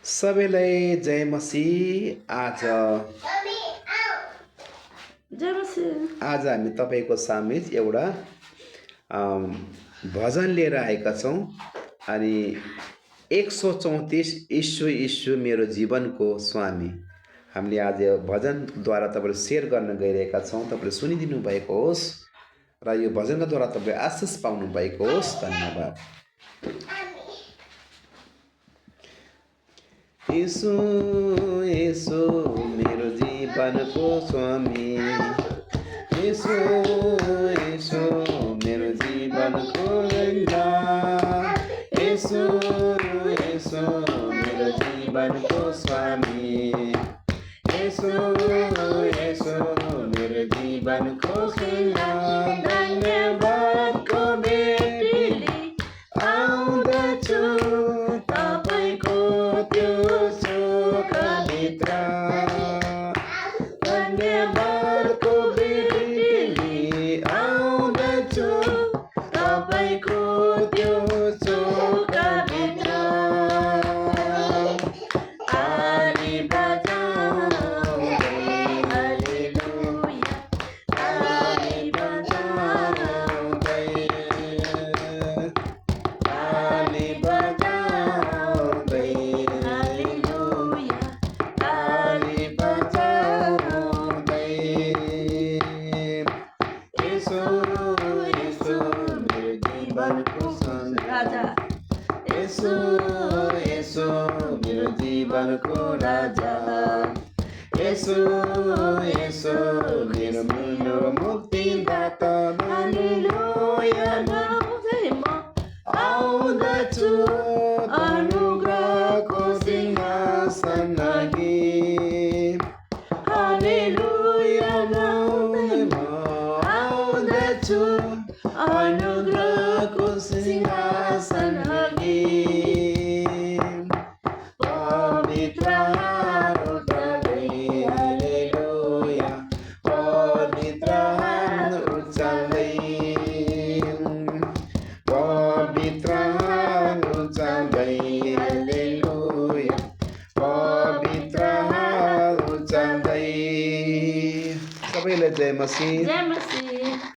सबैलाई जय मसीह। जय मसीह। आज हामी तपाईँको सामिज एउटा भजन लिएर आएका छौँ अनि 134 यीशु यीशु मेरो जीवनको स्वामी हामीले आज भजनद्वारा तपाईँले सेयर गर्न गइरहेका छौँ। तपाईँले सुनिदिनु भएको होस् र यो भजनका द्वारा तपाईँले आशिष पाउनु भएको होस्। धन्यवाद। यीशु यीशु मेरो जीवनको स्वामी, यीशु यीशु मेरो जीवनको रंगा, यीशु यीशु मेरो जीवनको स्वामी, यीशु यीशु मेरो जीवनको रंगा। धन्यवादको बेटीले आउँदछु तपाईको त्यो शोकभित्र, धन्यवादको बेटीले आउँदछु तपाईको त्यो शोकभित्र। ताली बजाउँदै हालेलुया, ताली बजाउँदै, ताली बजाउँदै हालेलुया, ताली बजाउँदै। यीशु यीशु मेरो जीवनको राजा, यीशु यीशु मेरो जीवनको राजा, यीशु यीशु मेरो मेरो मुक्तिदाता। हालेलुया गाउँदै म आउँदछु अनुग्रहको सिंहासन अघि, हालेलुया गाउँदै म आउँदछु अनुग्रहको सिंहासन अघि। पवित्र हात उठाउँदै हालेलुया, पवित्र हात उचाल्दै, पवित्र हात उचाल्दै हालेलुया, पवित्र हात उचाल्दै। सबैलाई जय मसीह। जय मसीह।